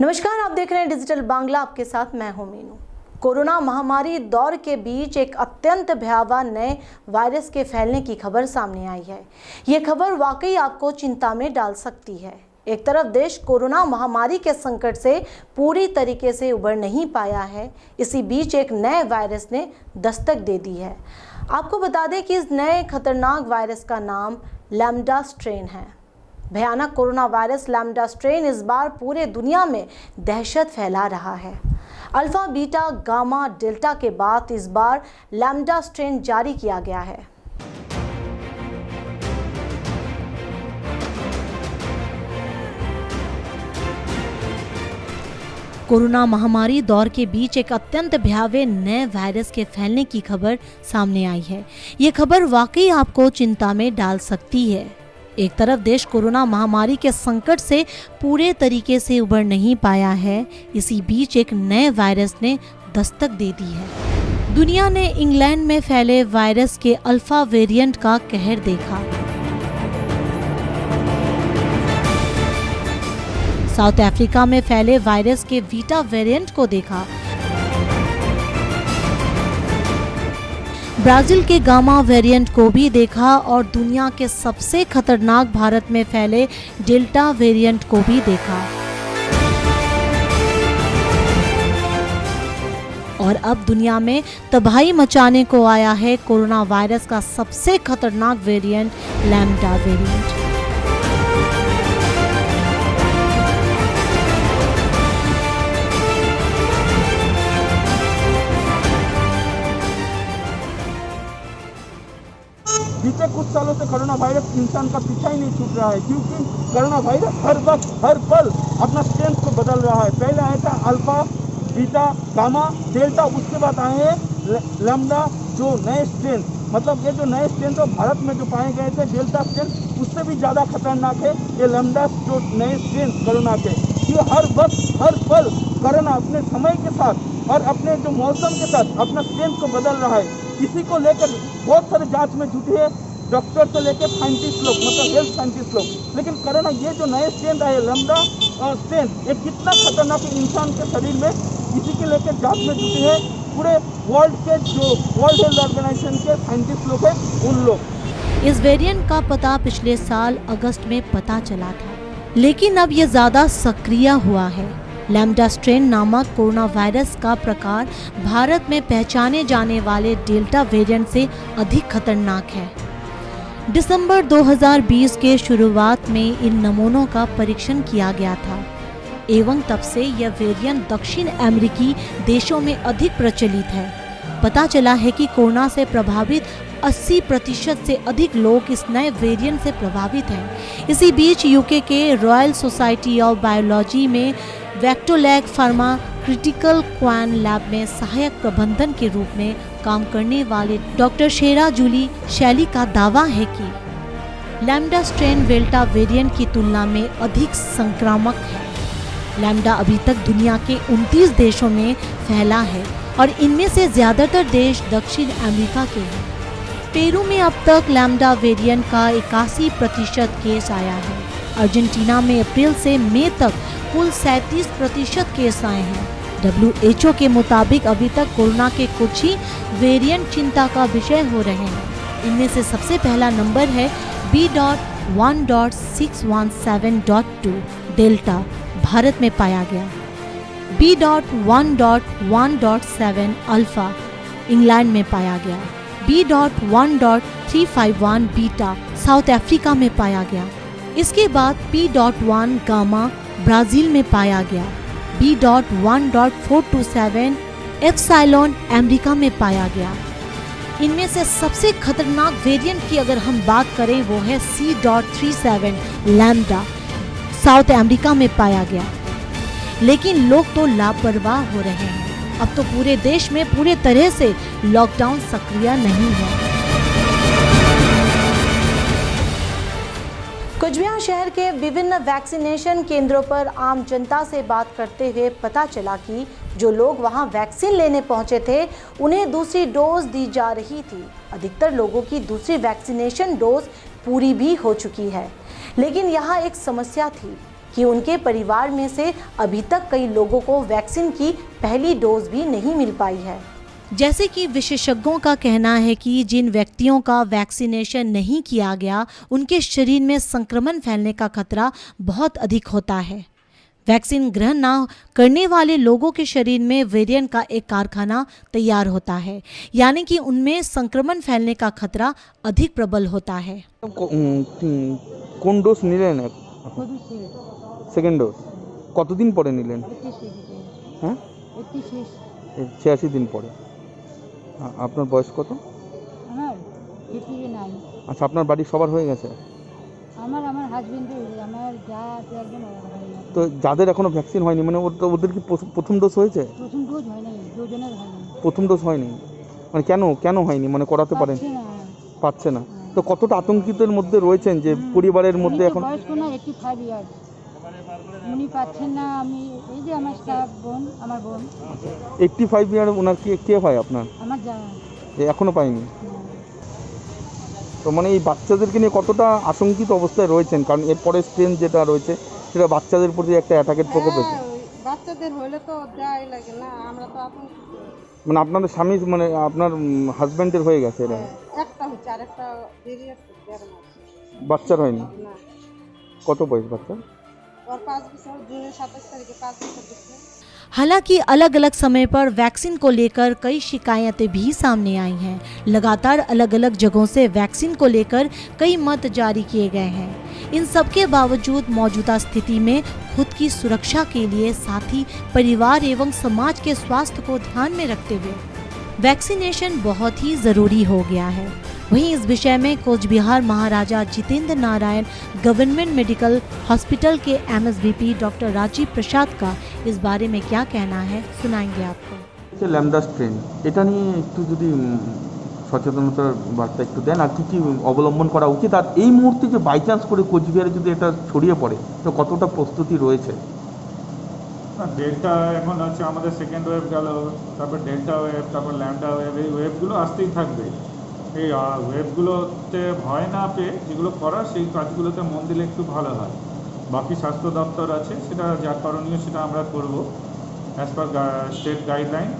नमस्कार, आप देख रहे हैं डिजिटल बांग्ला। आपके साथ मैं हूं मीनू। कोरोना महामारी दौर के बीच एक अत्यंत भयावह नए वायरस के फैलने की खबर सामने आई है। ये खबर वाकई आपको चिंता में डाल सकती है। एक तरफ देश कोरोना महामारी के संकट से पूरी तरीके से उबर नहीं पाया है, इसी बीच एक नए वायरस ने दस्तक दे दी है। आपको बता दें कि इस नए खतरनाक वायरस का नाम लैम्डा स्ट्रेन है। भयानक कोरोना वायरस लैम्डा स्ट्रेन इस बार पूरे दुनिया में दहशत फैला रहा है। अल्फा, बीटा, गामा, डेल्टा के बाद इस बार लैम्डा स्ट्रेन जारी किया गया है। कोरोना महामारी दौर के बीच एक अत्यंत भयावह नए वायरस के फैलने की खबर सामने आई है। ये खबर वाकई आपको चिंता में डाल सकती है। एक तरफ देश कोरोना महामारी के संकट से पूरे तरीके से उबर नहीं पाया है, इसी बीच एक नए वायरस ने दस्तक दे दी है। दुनिया ने इंग्लैंड में फैले वायरस के अल्फा वेरिएंट का कहर देखा। साउथ अफ्रीका में फैले वायरस के बीटा वेरिएंट को देखा। ब्राजील के गामा वेरिएंट को भी देखा और दुनिया के सबसे खतरनाक भारत में फैले डेल्टा वेरिएंट को भी देखा। और अब दुनिया में तबाही मचाने को आया है कोरोना वायरस का सबसे खतरनाक वेरिएंट लैम्डा वेरिएंट। बीते कुछ सालों से कोरोना वायरस इंसान का पीछा ही नहीं छूट रहा है, क्योंकि कोरोना वायरस हर वक्त हर पल अपना स्ट्रेंथ को बदल रहा है। पहले आया था अल्फा, बीटा, गामा, डेल्टा, उसके बाद आए हैं लैम्डा, जो नए स्ट्रेन, मतलब ये जो नए स्ट्रेन तो भारत में जो पाए गए थे डेल्टा स्ट्रेन, उससे भी ज़्यादा खतरनाक है ये लैम्डा जो नए स्ट्रेन कोरोना के। ये हर वक्त हर पल कोरोना अपने समय के साथ और अपने जो मौसम के साथ अपना स्ट्रेंथ को बदल रहा है। इसी को लेकर बहुत सारे जांच में जुटे हैं डॉक्टर से लेकर साइंटिस्ट लोग, मतलब हेल्थ साइंटिस्ट लोग। लेकिन कोरोना ये जो नए स्ट्रेन आए लैम्डा और स्ट्रेन, ये कितना खतरनाक है इंसान के शरीर में, इसी के लेकर जांच में जुटे हैं पूरे वर्ल्ड के जो वर्ल्ड हेल्थ ऑर्गेनाइजेशन के साइंटिस्ट लोग हैं, उन लोग। इस वेरिएंट का पता पिछले साल अगस्त में पता चला था, लेकिन अब ये ज्यादा सक्रिय हुआ है। लैम्डा स्ट्रेन नामक कोरोना वायरस का प्रकार भारत में पहचाने जाने वाले डेल्टा वेरिएंट से अधिक खतरनाक है। दिसंबर 2020 के शुरुआत में इन नमूनों का परीक्षण किया गया था एवं तब से यह वेरिएंट दक्षिण अमेरिकी देशों में अधिक प्रचलित है। पता चला है कि कोरोना से प्रभावित 80% से अधिक लोग इस नए वेरिएंट से प्रभावित हैं। इसी बीच यूके के रॉयल सोसाइटी ऑफ बायोलॉजी में वेक्टोलैग फार्मा क्रिटिकल क्वान लैब में सहायक प्रबंधन के रूप में काम करने वाले डॉक्टर शेरा जूली शैली का दावा है कि लैम्डा स्ट्रेन डेल्टा वेरिएंट की तुलना में अधिक संक्रामक है। लैम्डा अभी तक दुनिया के 29 देशों में फैला है और इनमें से ज्यादातर देश दक्षिण अमेरिका के हैं। पेरू में अब तक लैम्डा वेरिएंट का 81% केस आया है। अर्जेंटीना में अप्रैल से मई तक कुल 37% केस आए हैं। WHO के मुताबिक अभी तक कोरोना के कुछ ही वेरिएंट चिंता का विषय हो रहे हैं। इनमें से सबसे पहला नंबर है B.1.617.2 डेल्टा, भारत में पाया गया। B.1.1.7 अल्फा, इंग्लैंड में पाया गया। B.1.351 बीटा, साउथ अफ्रीका में पाया गया। इसके बाद P.1 गामा, ब्राजील में पाया गया। B.1.427 एप्सिलॉन, अमेरिका में पाया गया। इनमें से सबसे खतरनाक वेरिएंट की अगर हम बात करें वो है C.37 लैम्डा, साउथ अमेरिका में पाया गया। लेकिन लोग तो लापरवाह हो रहे हैं। अब तो पूरे देश में पूरे तरह से लॉकडाउन सक्रिय नहीं है। कुचबिहार शहर के विभिन्न वैक्सीनेशन केंद्रों पर आम जनता से बात करते हुए पता चला कि जो लोग वहां वैक्सीन लेने पहुंचे थे उन्हें दूसरी डोज दी जा रही थी। अधिकतर लोगों की दूसरी वैक्सीनेशन डोज पूरी भी हो चुकी है, लेकिन यहाँ एक समस्या थी कि उनके परिवार में से अभी तक कई लोगों को वैक्सीन की पहली डोज भी नहीं मिल पाई है। जैसे कि विशेषज्ञों का कहना है कि जिन व्यक्तियों का वैक्सीनेशन नहीं किया गया उनके शरीर में संक्रमण फैलने का खतरा बहुत अधिक होता है। वैक्सीन ग्रहण न करने वाले लोगों के शरीर में वेरिएंट का एक कारखाना तैयार होता है, यानी कि उनमें संक्रमण फैलने का खतरा अधिक प्रबल होता है। কোন ডোজ নিলেন? সেকেন্ড ডোজ কতদিন পরে নিলেন? হ্যাঁ, 86 দিন পরে। আপনার বয়স কত? আমার 59। আচ্ছা, আপনার বাড়ি সবার হয়ে গেছে? আমার হাজবেন্ডের, আমার যা আছে একজন হয়নি। তো যাদের এখনো ভ্যাকসিন হয়নি মানে ওদের কি প্রথম ডোজ হয়েছে? প্রথম ডোজ হয় নাই, দুজনের হয়নি। প্রথম ডোজ হয়নি মানে কেন হয়নি মানে করাতে পারেন? পাচ্ছে না। তো কতটা আতঙ্কিতের মধ্যে রয়েছেন যে পরিবারের মধ্যে এখন? বয়স্ক না, 85 ইয়ার্স, উনি পাচ্ছেন না। আমি এই যে আমার স্টাফ বোন, আমার বোন 85 ইয়ার, ওনার কে হয় আপনার? আমার যা এখনো পাইনি। তো মানে এই বাচ্চাদেরকে নিয়ে কতটা আশঙ্কিত অবস্থায় রয়েছেন? কারণ এরপরে স্ট্রেন যেটা রয়েছে সেটা বাচ্চাদের প্রতি একটা অ্যাটাকের প্রকোপ আছে। বাচ্চাদের হলে তো যাই লাগে না, আমরা তো আতঙ্কিত। মানে আপনাদের স্বামী মানে আপনার হাজব্যান্ডের হয়ে গেছে এরা? একটা হচ্ছে, আরেকটা দেরি আছে, 11 মাস। বাচ্চার হয়নি? না। কত বয়স বাচ্চা? और 5 बছর, জুনের 27 তারিখে 5 বছর দিচ্ছে। हालांकि अलग अलग समय पर वैक्सीन को लेकर कई शिकायतें भी सामने आई हैं। लगातार अलग अलग जगहों से वैक्सीन को लेकर कई मत जारी किए गए हैं। इन सब के बावजूद मौजूदा स्थिति में खुद की सुरक्षा के लिए साथ ही परिवार एवं समाज के स्वास्थ्य को ध्यान में रखते हुए वैक्सीनेशन बहुत ही ज़रूरी हो गया है। वहीं इस विषय में Cooch Behar Maharaja Jitendra Narayan government medical hospital के एमएसवीपी डॉक्टर राजीव प्रसाद का इस बारे में क्या कहना है, सुनाएंगे आपको। ল্যামডা স্ট্রেন, এটা নিয়ে একটু যদি সচেতনতার বার্তা একটু দেন, আর কী অবলম্বন করা উচিত, আর এই মুহূর্তে যে বাই চান্স করে কোচবিহারে যদি এটা ছড়িয়ে পড়ে তো কতটা প্রস্তুতি রয়েছে? ডেল্টা এখন আছে, আমাদের সেকেন্ড ওয়েভ গেল, তারপর ডেল্টা ওয়েভ, তারপর ল্যামডা ওয়েভ, এই ওয়েভগুলো আসতেই থাকবে। এই ওয়েভগুলোতে ভয় না পেয়ে যেগুলো করার সেই কাজগুলোতে মন দিলে একটু ভালো হয়। বাকি স্বাস্থ্য দপ্তর আছে, সেটা যা করণীয় সেটা আমরা করব অ্যাজ পার স্টেট গাইডলাইন।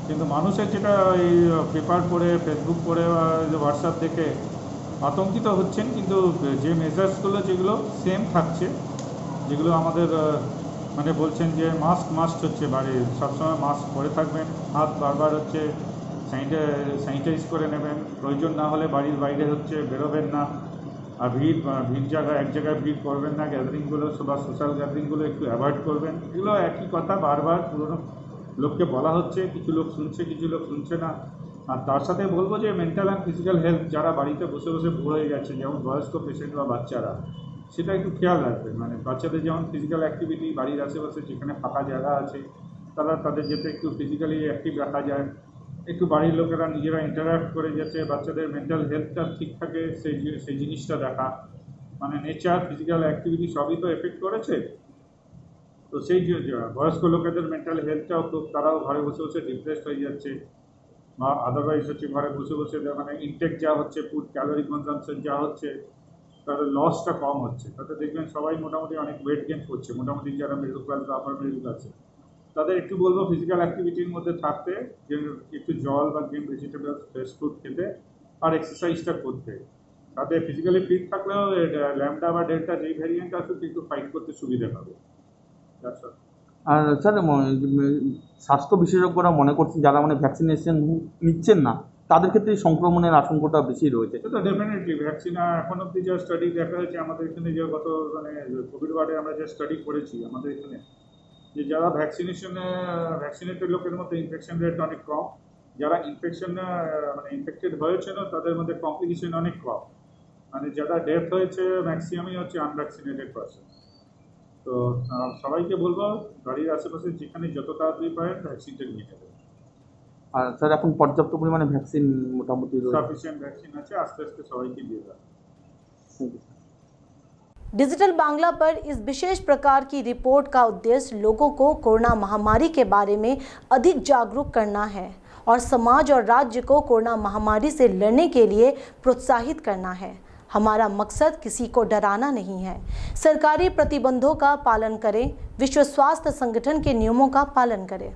কিন্তু মানুষের যেটা এই পেপার পড়ে, ফেসবুক পড়ে বা হোয়াটসঅ্যাপ দেখে আতঙ্কিত হচ্ছেন, কিন্তু যে মেজার্সগুলো যেগুলো সেম থাকছে, যেগুলো আমাদের মানে বলছেন যে মাস্ক হচ্ছে, বাড়ি সবসময় মাস্ক পরে থাকবেন, হাত বারবার হচ্ছে স্যানিটাইজ করে নেবেন, প্রয়োজন না হলে বাড়ির বাইরে হচ্ছে বেরোবেন না, আর ভিড় এক জায়গায় ভিড় করবেন না, গ্যাদারিংগুলো বা সোশ্যাল গ্যাদারিংগুলো একটু অ্যাভয়েড করবেন। এগুলো একই কথা বারবার পুরনো লোককে বলা হচ্ছে, কিছু লোক শুনছে, কিছু লোক শুনছে না। আর তার সাথে বলবো যে মেন্টাল অ্যান্ড ফিজিক্যাল হেলথ, যারা বাড়িতে বসে বসে বোর হয়ে গেছে, যেমন বয়স্ক পেশেন্ট বা বাচ্চারা, সেটা একটু খেয়াল রাখবেন। মানে বাচ্চাদের যেমন ফিজিক্যাল অ্যাক্টিভিটি, বাড়ির আশেপাশে যেখানে ফাঁকা জায়গা আছে তাদের যাতে একটু ফিজিক্যালি অ্যাক্টিভ রাখা যায়, একটু বাড়ির লোকেরা নিজেরা ইন্টারাক্ট করে যাতে বাচ্চাদের মেন্টাল হেলথটা ঠিক থাকে সেই জিনিসটা দেখা। মানে নেচার, ফিজিক্যাল অ্যাক্টিভিটি সবই তো এফেক্ট করেছে। তো সেই বয়স্ক লোকেদের মেন্টাল হেলথটাও খুব, তারাও ঘরে বসে বসে ডিপ্রেসড হয়ে যাচ্ছে, বা আদারওয়াইজ হচ্ছে ঘরে বসে বসে মানে ইনটেক যা হচ্ছে, ফুড ক্যালোরি কনজাম্পশন যা হচ্ছে, তাদের লসটা কম হচ্ছে। তাতে দেখবেন সবাই মোটামুটি অনেক ওয়েট গেইন করছে, মোটামুটি যারা মিডল ক্লাস বা আপার মিডল ক্লাসে। তাদের একটু বলবো ফিজিক্যাল অ্যাক্টিভিটির মধ্যে থাকতে, যে একটু জল বা গ্রিন ভেজিটেবল, ফ্রেশ ফুড খেতে, আর এক্সারসাইজটা করতে। তাতে ফিজিক্যালি ফিট থাকলেও ল্যামডা বা ডেল্টা যেই ভ্যারিয়েন্ট আছে একটু ফাইট করতে সুবিধা পাবে। আর স্যার, স্বাস্থ্য বিশেষজ্ঞরা মনে করছেন যারা মানে ভ্যাকসিনেশন নিচ্ছেন না তাদের ক্ষেত্রে সংক্রমণের আশঙ্কাটা বেশি রয়েছে। তো ডেফিনেটলি ভ্যাকসিন এখন অব্দি যা স্টাডি দেখা হয়েছে আমাদের এখানে, যে গত মানে কোভিড ওয়ার্ডে আমরা যে স্টাডি করেছি আমাদের এখানে, যে যারা ভ্যাকসিনেটেড লোকের মধ্যে ইনফেকশন রেট অনেক কম, যারা মানে ইনফেক্টেড হয়েছিল তাদের মধ্যে কমপ্লিকেশন অনেক কম। মানে যারা ডেথ হয়েছে ম্যাক্সিমামই হচ্ছে আনভ্যাকসিনেটেড পারসন। তো সবাইকে বলবো বাড়ির আশেপাশে যেখানে যত তাড়াতাড়ি পারেন ভ্যাকসিনটা নিয়ে নেবেন। আর স্যার, এখন পর্যাপ্ত পরিমাণে ভ্যাকসিন মোটামুটি সাফিসিয়েন্ট ভ্যাকসিন আছে, আস্তে আস্তে सबाई দিয়ে দেওয়া। डिजिटल बांग्ला पर इस विशेष प्रकार की रिपोर्ट का उद्देश्य लोगों को कोरोना महामारी के बारे में अधिक जागरूक करना है और समाज और राज्य को कोरोना महामारी से लड़ने के लिए प्रोत्साहित करना है। हमारा मकसद किसी को डराना नहीं है। सरकारी प्रतिबंधों का पालन करें, विश्व स्वास्थ्य संगठन के नियमों का पालन करें।